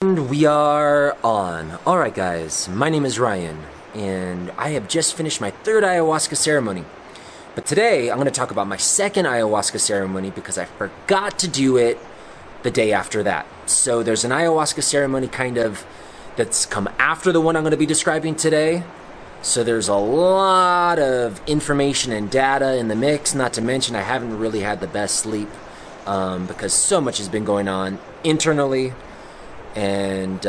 And we are on. Alright guys, my name is Ryan, and I have just finished my third ayahuasca ceremony. But today, I'm going to talk about my second ayahuasca ceremony because I forgot to do it the day after that. So there's an ayahuasca ceremony that's come after the one I'm going to be describing today. So there's a lot of information and data in the mix, not to mention I haven't really had the best sleep because so much has been going on internally. And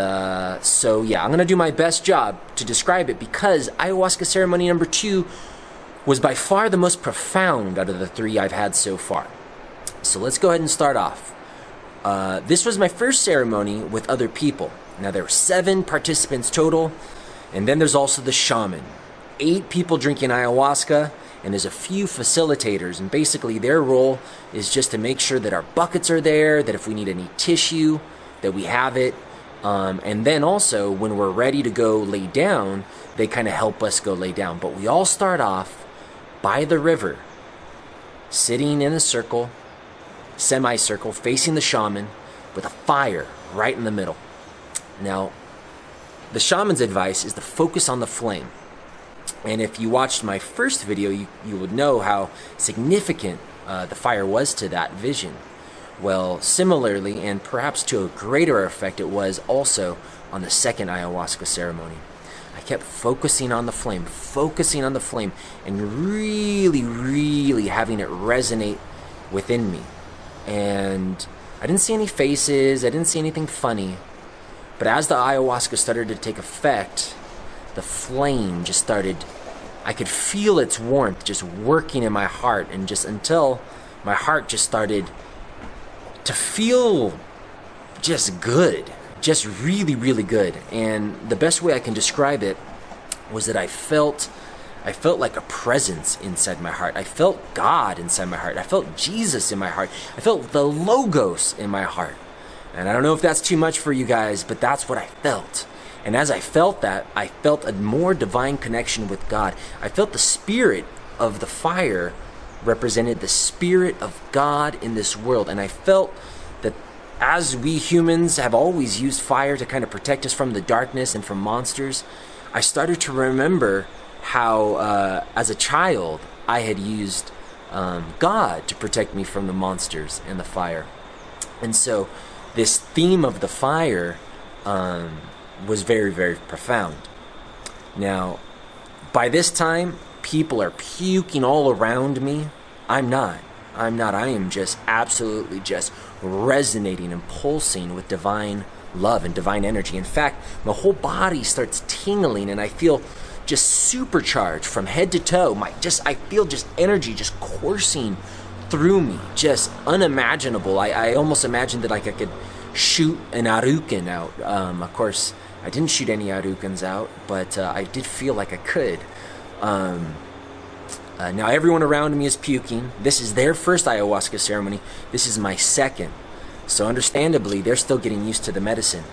so yeah, I'm going to do my best job to describe it because ayahuasca ceremony number 2 was by far the most profound out of the 3 I've had so far. So let's go ahead and start off. This was my first ceremony with other people. Now there were 7 participants total, and then there's also the shaman. 8 people drinking ayahuasca, and there's a few facilitators, and basically their role is just to make sure that our buckets are there, that if we need any tissue, that we have it, and then also when we're ready to go lay down, they kind of help us go lay down. But we all start off by the river, sitting in a circle, semicircle, facing the shaman with a fire right in the middle. Now, the shaman's advice is to focus on the flame. And if you watched my first video, you would know how significant the fire was to that vision. Well, similarly, and perhaps to a greater effect, it was also on the second ayahuasca ceremony. I kept focusing on the flame, and really having it resonate within me. And I didn't see any faces, I didn't see anything funny, but as the ayahuasca started to take effect, the flame just started, I could feel its warmth just working in my heart, and just until my heart just started to feel just good, just really good. And the best way I can describe it was that I felt like a presence inside my heart. I felt God inside my heart. I felt Jesus in my heart. I felt the Logos in my heart. And I don't know if that's too much for you guys, but that's what I felt. And as I felt that, I felt a more divine connection with God. I felt the spirit of the fire represented the spirit of God in this world. And I felt that as we humans have always used fire to kind of protect us from the darkness and from monsters, I started to remember how as a child I had used God to protect me from the monsters and the fire. And so this theme of the fire was very profound. Now, by this time, people are puking all around me. I'm not. I am just absolutely just resonating and pulsing with divine love and divine energy. In fact, my whole body starts tingling and I feel just supercharged from head to toe. I feel just energy just coursing through me, just unimaginable. I almost imagined that like I could shoot an Aruken out. Of course, I didn't shoot any Arukens out, but I did feel like I could. Now everyone around me is puking. This is their first ayahuasca ceremony. This is my second. So understandably, they're still getting used to the medicine.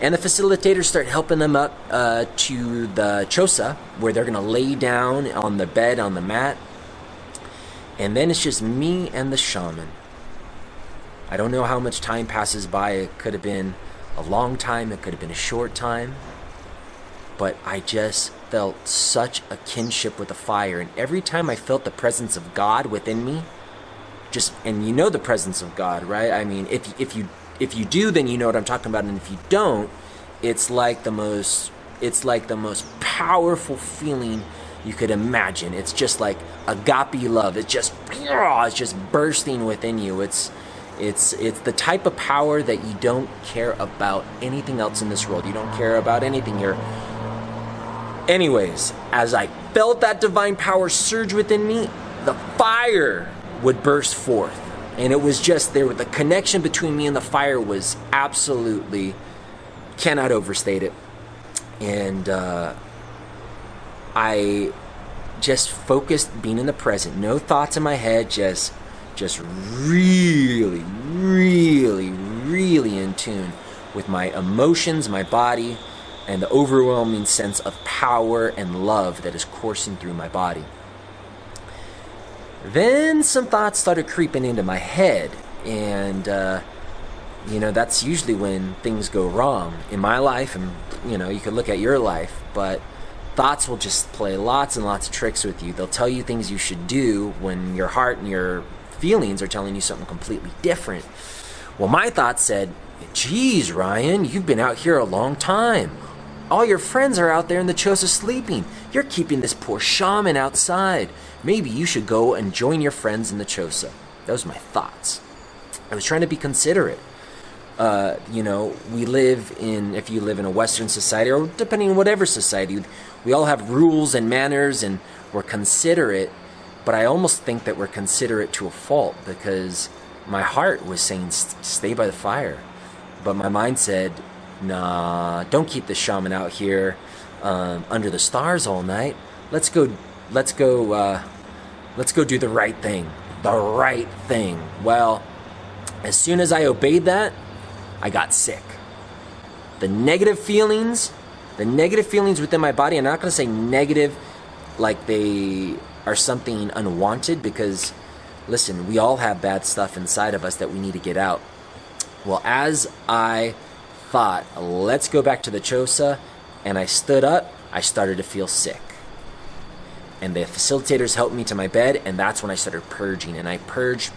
And the facilitators start helping them up to the choza, where they're going to lay down on the bed, on the mat. And then it's just me and the shaman. I don't know how much time passes by. It could have been a long time. It could have been a short time. But I just felt such a kinship with the fire. And every time I felt the presence of God within me, and you know the presence of God, right? I mean, if you do, then you know what I'm talking about. And if you don't, it's like the most powerful feeling you could imagine. It's just like agape love. It's just bursting within you. It's the type of power that you don't care about anything else in this world. You don't care about anything here. Anyways, as I felt that divine power surge within me, the fire would burst forth. And it was just there. The connection between me and the fire was absolutely, cannot overstate it. And I just focused being in the present. No thoughts in my head, just really in tune with my emotions, my body, and the overwhelming sense of power and love that is coursing through my body. Then some thoughts started creeping into my head, and that's usually when things go wrong in my life, and you could look at your life, but thoughts will just play lots and lots of tricks with you. They'll tell you things you should do when your heart and your feelings are telling you something completely different. Well, my thoughts said, geez, Ryan, you've been out here a long time. All your friends are out there in the chosa sleeping. You're keeping this poor shaman outside. Maybe you should go and join your friends in the chosa. Those were my thoughts. I was trying to be considerate. We live if you live in a Western society, or depending on whatever society, we all have rules and manners, and we're considerate, but I almost think that we're considerate to a fault, because my heart was saying, stay by the fire. But my mind said, nah, don't keep the shaman out here under the stars all night. Let's go do the right thing. The right thing. Well, as soon as I obeyed that, I got sick. The negative feelings within my body, I'm not going to say negative like they are something unwanted, because, listen, we all have bad stuff inside of us that we need to get out. Well, as I thought, let's go back to the chosa, and I stood up, I started to feel sick. And the facilitators helped me to my bed, and that's when I started purging. And I purged,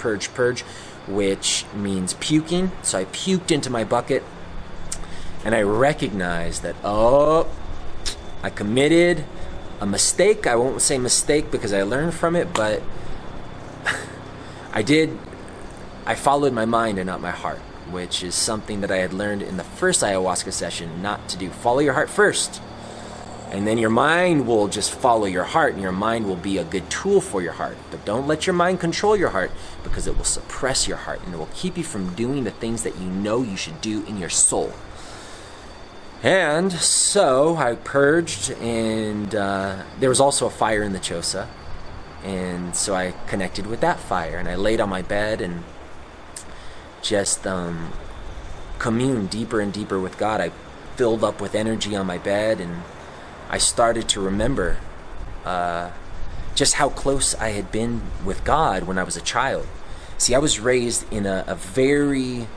which means puking. So I puked into my bucket, and I recognized that, I committed a mistake. I won't say mistake because I learned from it, but I followed my mind and not my heart, which is something that I had learned in the first ayahuasca session not to do. Follow your heart first. And then your mind will just follow your heart, and your mind will be a good tool for your heart. But don't let your mind control your heart, because it will suppress your heart, and it will keep you from doing the things that you know you should do in your soul. And so I purged, and there was also a fire in the chosa. And so I connected with that fire, and I laid on my bed and just communed deeper and deeper with God. I filled up with energy on my bed, and I started to remember just how close I had been with God when I was a child. See, I was raised in a very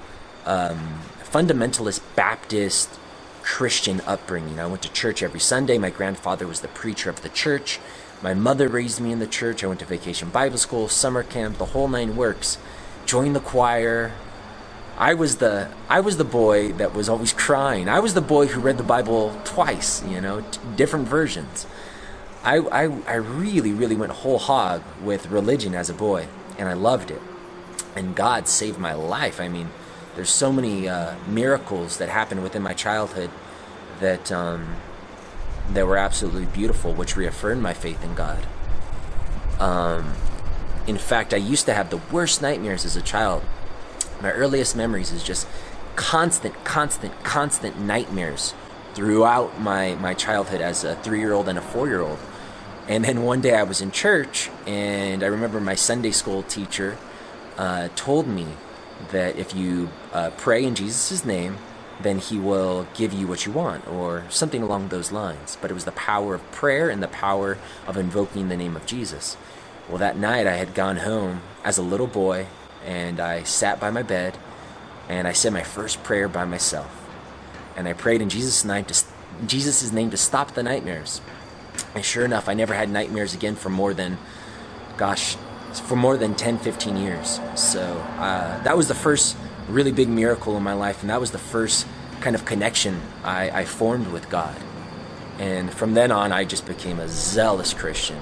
fundamentalist Baptist Christian upbringing. I went to church every Sunday. My grandfather was the preacher of the church. My mother raised me in the church. I went to vacation Bible school, summer camp, the whole nine works. Joined the choir. I was the boy that was always crying. I was the boy who read the Bible twice, different versions. I really, really went whole hog with religion as a boy, and I loved it. And God saved my life. I mean, there's so many miracles that happened within my childhood that were absolutely beautiful, which reaffirmed my faith in God. In fact, I used to have the worst nightmares as a child. My earliest memories is just constant nightmares throughout my childhood as a 3-year-old and a 4-year-old. And then one day I was in church, and I remember my Sunday school teacher told me that if you pray in Jesus' name, then he will give you what you want, or something along those lines. But it was the power of prayer and the power of invoking the name of Jesus. Well, that night I had gone home as a little boy, and I sat by my bed, and I said my first prayer by myself. And I prayed in Jesus' name to stop the nightmares. And sure enough, I never had nightmares again for more than 10, 15 years. So that was the first really big miracle in my life, and that was the first kind of connection I formed with God. And from then on, I just became a zealous Christian.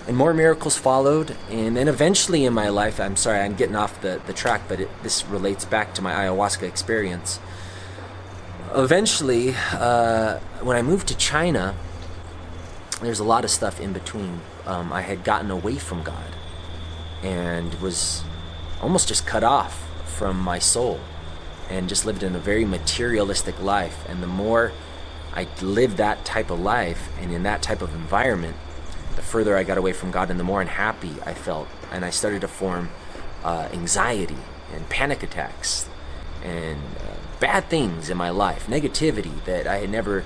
And more miracles followed. And then eventually in my life, I'm sorry, I'm getting off the track, but this relates back to my ayahuasca experience. Eventually, when I moved to China, there's a lot of stuff in between. I had gotten away from God and was almost just cut off from my soul and just lived in a very materialistic life. And the more I lived that type of life and in that type of environment, the further I got away from God and the more unhappy I felt. And I started to form anxiety and panic attacks and bad things in my life, negativity that I had never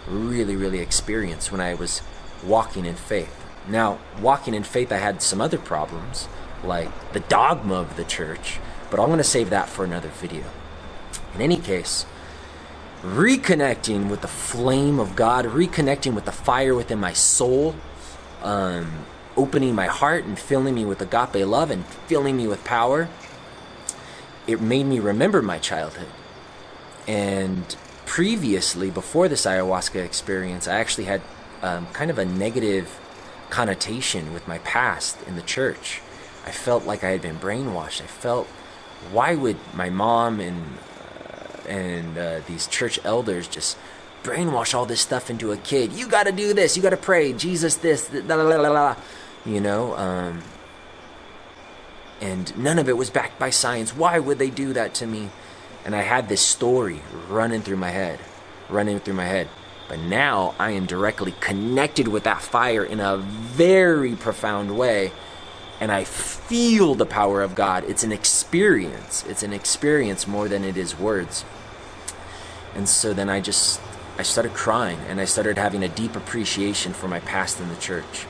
really experienced when I was walking in faith. Now, walking in faith, I had some other problems, like the dogma of the church, but I'm going to save that for another video. In any case, reconnecting with the flame of God, reconnecting with the fire within my soul, opening my heart and filling me with agape love and filling me with power, it made me remember my childhood. And previously, before this ayahuasca experience, I actually had kind of a negative connotation with my past in the church. I felt like I had been brainwashed. I felt, why would my mom and these church elders just brainwash all this stuff into a kid? You got to do this. You got to pray. Jesus this. La, la, la, la, you know, and none of it was backed by science. Why would they do that to me? And I had this story running through my head. But now I am directly connected with that fire in a very profound way. And I feel the power of God. It's an experience. It's an experience more than it is words. And so then I started crying, and I started having a deep appreciation for my past in the church.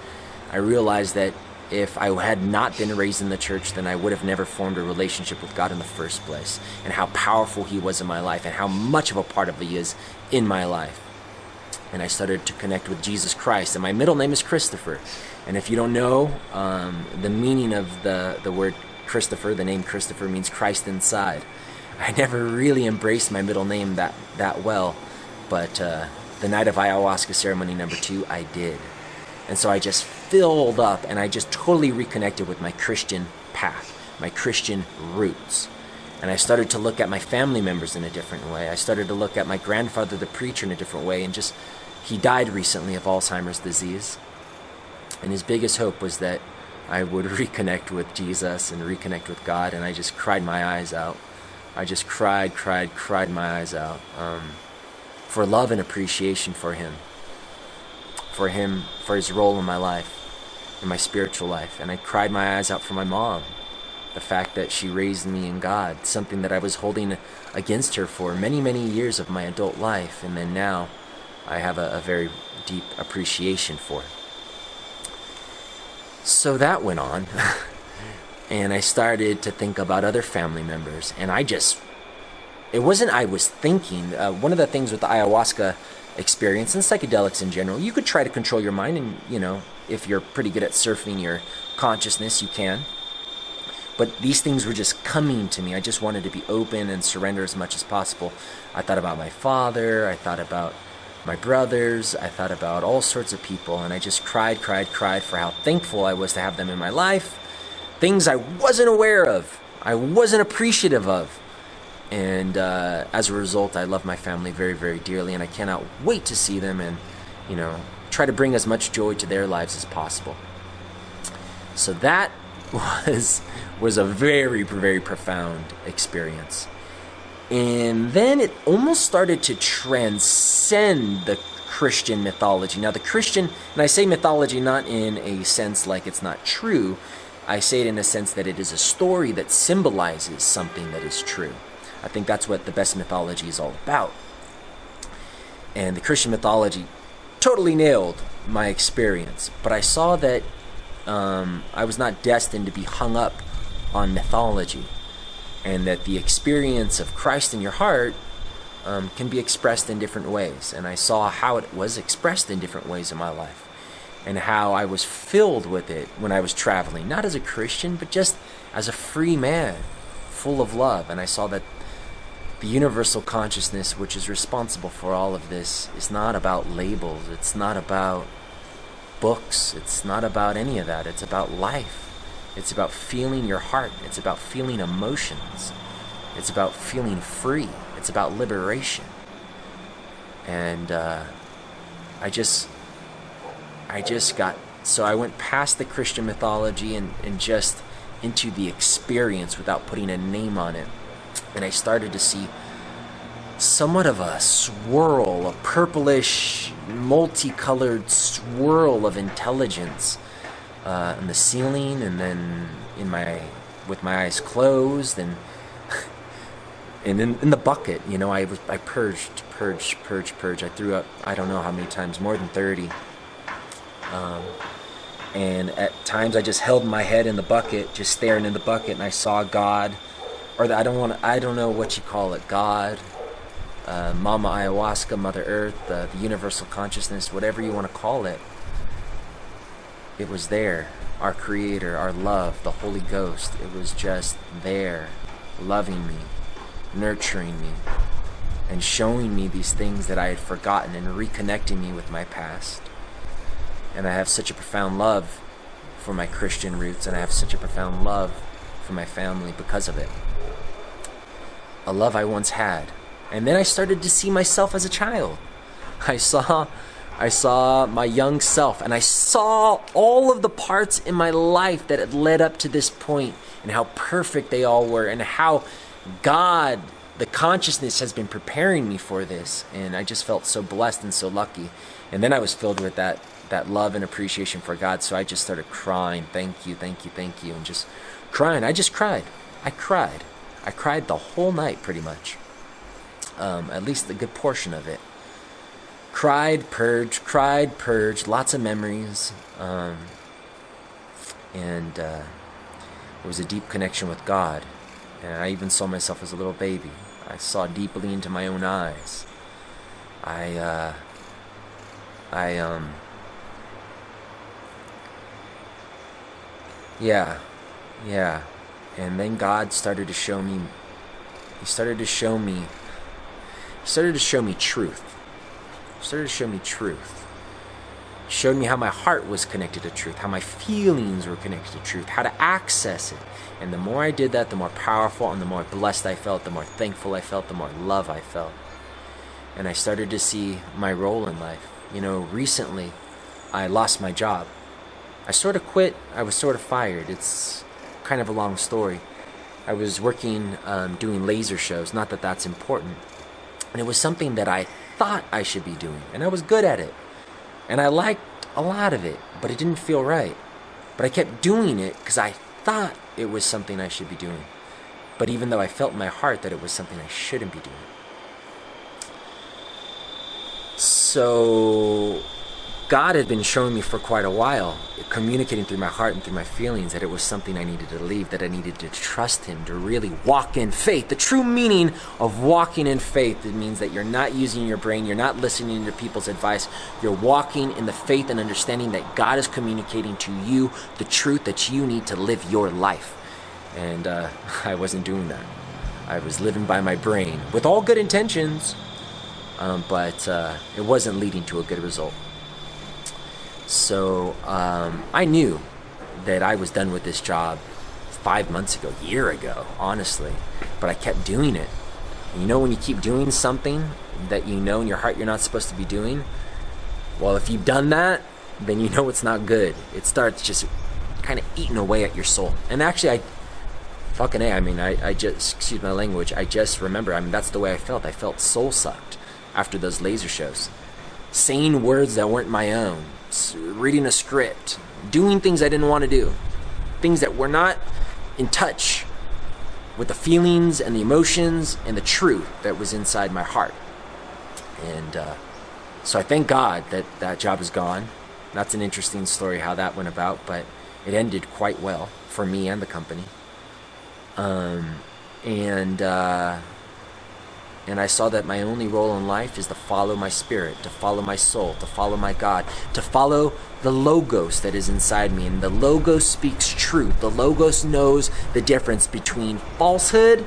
I realized that if I had not been raised in the church, then I would have never formed a relationship with God in the first place, and how powerful He was in my life, and how much of a part of He is in my life. And I started to connect with Jesus Christ, and my middle name is Christopher. And if you don't know, the meaning of the word Christopher, the name Christopher means Christ inside. I never really embraced my middle name that well, but the night of ayahuasca ceremony number 2, I did. And so I just filled up, and I just totally reconnected with my Christian path, my Christian roots. And I started to look at my family members in a different way. I started to look at my grandfather, the preacher, in a different way. And he died recently of Alzheimer's disease. And his biggest hope was that I would reconnect with Jesus and reconnect with God. And I just cried my eyes out. I just cried my eyes out for love and appreciation for him, for his role in my life, in my spiritual life. And I cried my eyes out for my mom, the fact that she raised me in God, something that I was holding against her for many, many years of my adult life. And then now I have a very deep appreciation for it. So that went on. And I started to think about other family members. And it wasn't I was thinking. One of the things with the ayahuasca experience and psychedelics in general, you could try to control your mind. And, you know, if you're pretty good at surfing your consciousness, you can. But these things were just coming to me. I just wanted to be open and surrender as much as possible. I thought about my father. I thought about my brothers. I thought about all sorts of people. And I just cried for how thankful I was to have them in my life. Things I wasn't aware of. I wasn't appreciative of. And as a result, I love my family very, very dearly. And I cannot wait to see them and, you know, try to bring as much joy to their lives as possible. So that was a very, very profound experience. And then it almost started to transcend the Christian mythology. Now the Christian, and I say mythology not in a sense like it's not true, I say it in a sense that it is a story that symbolizes something that is true. I think that's what the best mythology is all about. And the Christian mythology totally nailed my experience, but I saw that I was not destined to be hung up on mythology, and that the experience of Christ in your heart can be expressed in different ways. And I saw how it was expressed in different ways in my life, and how I was filled with it when I was traveling, not as a Christian, but just as a free man, full of love. And I saw that the universal consciousness, which is responsible for all of this, is not about labels. It's not about books. It's not about any of that. It's about life. It's about feeling your heart. It's about feeling emotions. It's about feeling free. It's about liberation. And I went past the Christian mythology and just into the experience without putting a name on it. And I started to see somewhat of a swirl, a purplish, multicolored swirl of intelligence in the ceiling, and then with my eyes closed, and in the bucket, you know, I purged. I threw up, I don't know how many times, more than 30. And at times I just held my head in the bucket, just staring in the bucket, and I saw God I don't know what you call it, God, Mama Ayahuasca, Mother Earth, the universal consciousness, whatever you want to call it. It was there. Our Creator, our love, the Holy Ghost. It was just there, loving me, nurturing me, and showing me these things that I had forgotten and reconnecting me with my past. And I have such a profound love for my Christian roots, and I have such a profound love for my family because of it. A love I once had. And then I started to see myself as a child. I saw my young self, and I saw all of the parts in my life that had led up to this point, and how perfect they all were, and how God, the consciousness, has been preparing me for this. And I just felt so blessed and so lucky. And then I was filled with that love and appreciation for God. So I just started crying, thank you, thank you, thank you, and just crying. I just cried. I cried the whole night, pretty much. At least a good portion of it. Cried, purged, lots of memories. And it was a deep connection with God. And I even saw myself as a little baby. I saw deeply into my own eyes. Yeah. And then God started to show me, He started to show me truth. Showed me how my heart was connected to truth, how my feelings were connected to truth, how to access it. And the more I did that, the more powerful and the more blessed I felt, the more thankful I felt, the more love I felt. And I started to see my role in life. You know, recently I lost my job. I sort of quit. I was sort of fired. It's kind of a long story. I was working doing laser shows. Not that that's important. And it was something that I thought I should be doing. And I was good at it. And I liked a lot of it. But it didn't feel right. But I kept doing it because I thought it was something I should be doing. But even though I felt in my heart that it was something I shouldn't be doing. So God had been showing me for quite a while, communicating through my heart and through my feelings, that it was something I needed to leave, that I needed to trust Him, to really walk in faith. The true meaning of walking in faith, it means that you're not using your brain, you're not listening to people's advice, you're walking in the faith and understanding that God is communicating to you the truth that you need to live your life. And I wasn't doing that. I was living by my brain with all good intentions, but it wasn't leading to a good result. So I knew that I was done with this job 5 months ago, a year ago, honestly. But I kept doing it. And you know when you keep doing something that you know in your heart you're not supposed to be doing? Well, if you've done that, then you know it's not good. It starts just kind of eating away at your soul. And actually, I just, excuse my language, I just remember, that's the way I felt. I felt soul sucked after those laser shows. Saying words that weren't my own. Reading a script, doing things I didn't want to do, things that were not in touch with the feelings and the emotions and the truth that was inside my heart. And so I thank God that that job is gone. That's an interesting story how that went about, but it ended quite well for me and the company. And I saw that my only role in life is to follow my spirit, to follow my soul, to follow my God, to follow the Logos that is inside me. And the Logos speaks truth. The Logos knows the difference between falsehood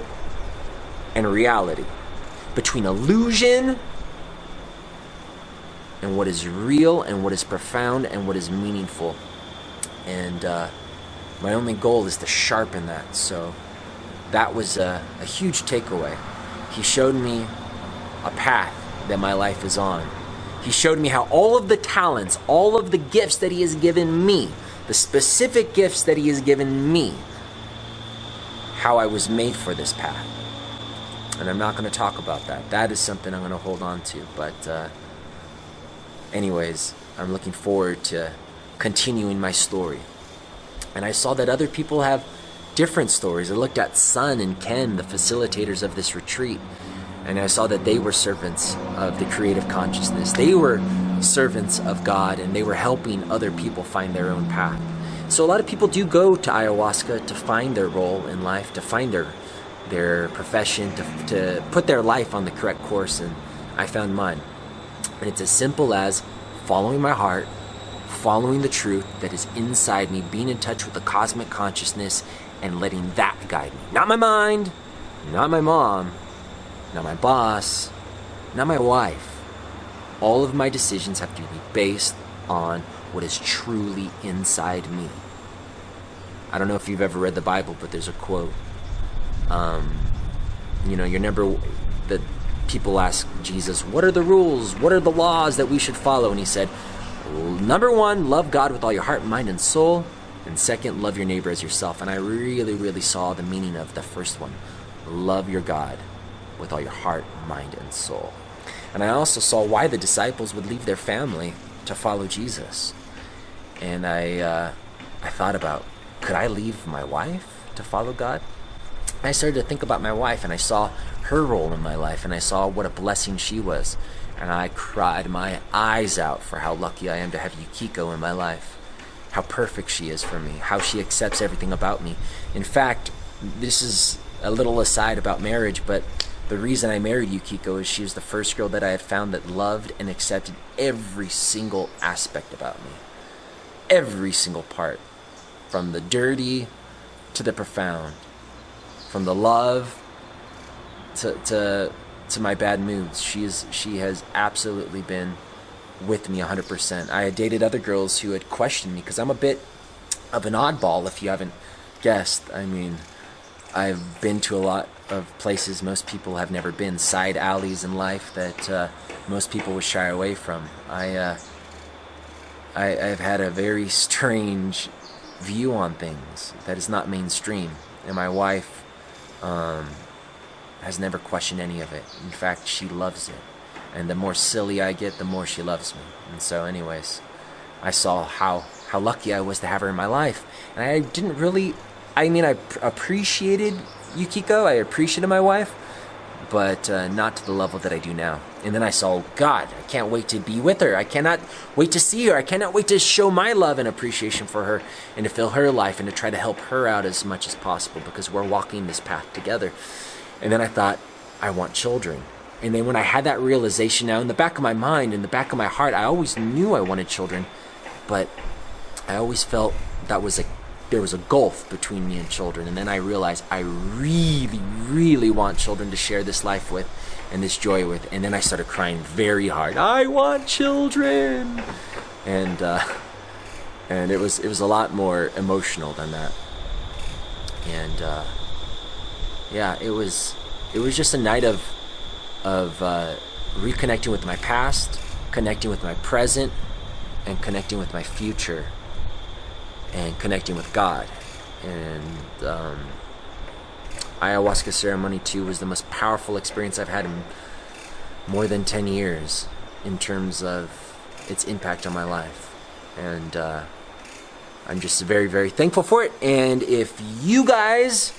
and reality, between illusion and what is real and what is profound and what is meaningful. And my only goal is to sharpen that. So that was a huge takeaway. He showed me a path that my life is on. He showed me how all of the talents, all of the gifts that He has given me, the specific gifts that He has given me, how I was made for this path. And I'm not going to talk about that. That is something I'm going to hold on to. But anyways, I'm looking forward to continuing my story. And I saw that other people have different stories. I looked at Sun and Ken, the facilitators of this retreat, and I saw that they were servants of the creative consciousness. They were servants of God, and they were helping other people find their own path. So a lot of people do go to ayahuasca to find their role in life, to find their profession, to put their life on the correct course, and I found mine. And it's as simple as following my heart, following the truth that is inside me, being in touch with the cosmic consciousness, and letting that guide me. Not my mind, not my mom, not my boss, not my wife. All of my decisions have to be based on what is truly inside me. I don't know if you've ever read the Bible, but there's a quote. The people ask Jesus, what are the rules? What are the laws that we should follow? And he said, number 1, love God with all your heart, mind, and soul. And second, love your neighbor as yourself. And I really, really saw the meaning of the first one. Love your God with all your heart, mind, and soul. And I also saw why the disciples would leave their family to follow Jesus. And I thought about, could I leave my wife to follow God? And I started to think about my wife, and I saw her role in my life, and I saw what a blessing she was. And I cried my eyes out for how lucky I am to have Yukiko in my life. How perfect she is for me, how she accepts everything about me. In fact, this is a little aside about marriage, but the reason I married Yukiko is she was the first girl that I had found that loved and accepted every single aspect about me. Every single part. From the dirty to the profound. From the love to my bad moods. She has absolutely been with me 100%. I had dated other girls who had questioned me because I'm a bit of an oddball, if you haven't guessed. I mean, I've been to a lot of places most people have never been, side alleys in life that most people would shy away from. I've had a very strange view on things that is not mainstream, and my wife has never questioned any of it. In fact, she loves it. And the more silly I get, the more she loves me. And so anyways, I saw how lucky I was to have her in my life. And I didn't really, I appreciated Yukiko, I appreciated my wife, but not to the level that I do now. And then I saw, God, I can't wait to be with her. I cannot wait to see her. I cannot wait to show my love and appreciation for her and to fill her life and to try to help her out as much as possible because we're walking this path together. And then I thought, I want children. And then when I had that realization, now in the back of my mind, in the back of my heart, I always knew I wanted children, but I always felt there was a gulf between me and children. And then I realized I really, really want children to share this life with and this joy with. And then I started crying very hard. I want children. And it was a lot more emotional than that. And it was just a night of reconnecting with my past, connecting with my present, and connecting with my future, and connecting with God. And ayahuasca ceremony too was the most powerful experience I've had in more than 10 years in terms of its impact on my life. And I'm just very, very thankful for it. And if you guys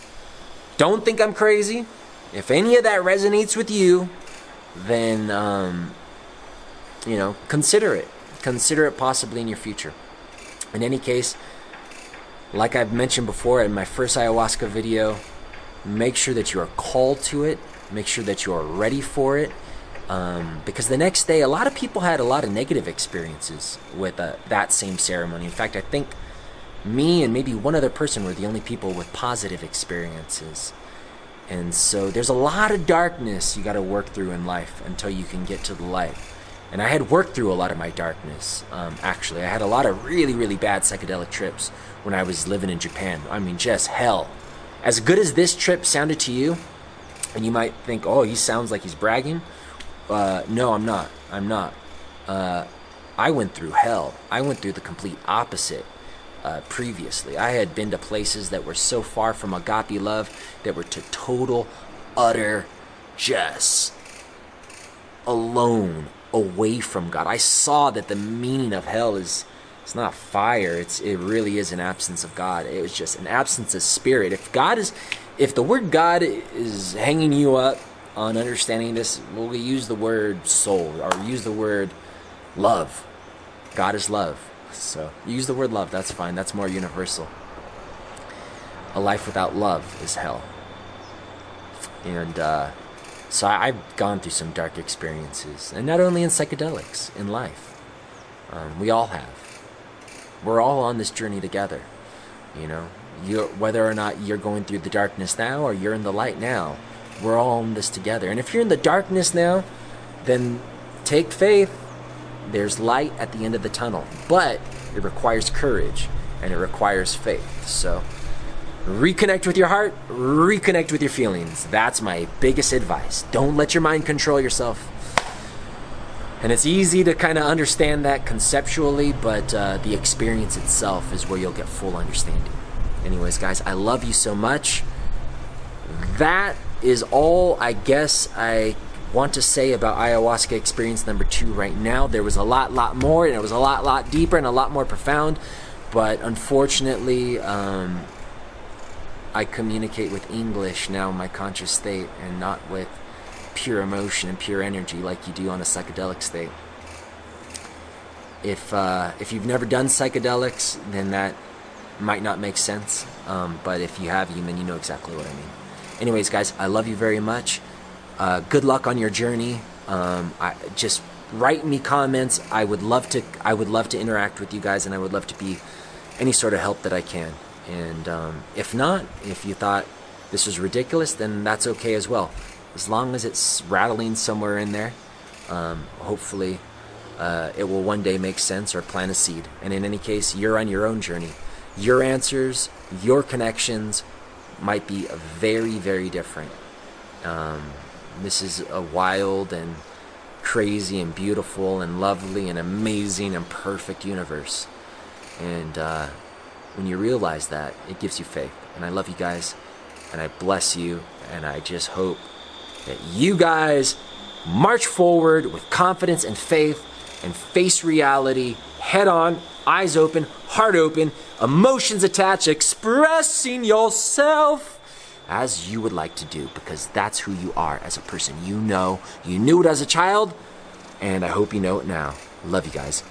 don't think I'm crazy, if any of that resonates with you, then, consider it. Consider it possibly in your future. In any case, like I've mentioned before in my first ayahuasca video, make sure that you are called to it. Make sure that you are ready for it. Because the next day, a lot of people had a lot of negative experiences with that same ceremony. In fact, I think me and maybe one other person were the only people with positive experiences. And so there's a lot of darkness you got to work through in life until you can get to the light. And I had worked through a lot of my darkness, actually. I had a lot of really, really bad psychedelic trips when I was living in Japan. I mean, just hell. As good as this trip sounded to you, and you might think, oh, he sounds like he's bragging. No, I'm not. I went through hell. I went through the complete opposite. Previously, I had been to places that were so far from agape love, that were to total, utter, just alone, away from God. I saw that the meaning of hell it's not fire. It really is an absence of God. It was just an absence of spirit. If the word God is hanging you up on understanding this, we'll use the word soul or use the word love. God is love. So use the word love, that's fine, that's more universal. A life without love is hell. And so I've gone through some dark experiences, and not only in psychedelics, in life. We all have. We're all on this journey together. You know, whether or not you're going through the darkness now or you're in the light now, we're all in this together. And if you're in the darkness now, then take faith. There's light at the end of the tunnel, but it requires courage and it requires faith. So reconnect with your heart, reconnect with your feelings. That's my biggest advice. Don't let your mind control yourself. And it's easy to kind of understand that conceptually, but the experience itself is where you'll get full understanding. Anyways, guys, I love you so much. That is all I guess I want to say about ayahuasca experience number 2 right now. There was a lot more, and it was a lot deeper and a lot more profound. But unfortunately, I communicate with English now in my conscious state and not with pure emotion and pure energy like you do on a psychedelic state. If you've never done psychedelics, then that might not make sense. But if you have, then you know exactly what I mean. Anyways, guys, I love you very much. Good luck on your journey. Just write me comments. I would love to interact with you guys, and I would love to be any sort of help that I can. And if not, if you thought this was ridiculous, then that's okay as well. As long as it's rattling somewhere in there, hopefully it will one day make sense or plant a seed. And in any case, you're on your own journey. Your answers, your connections might be very different. This is a wild and crazy and beautiful and lovely and amazing and perfect universe. And when you realize that, it gives you faith. And I love you guys, and I bless you, and I just hope that you guys march forward with confidence and faith and face reality head on, eyes open, heart open, emotions attached, expressing yourself as you would like to do, because that's who you are as a person. You knew it as a child, and I hope you know it now. Love you guys.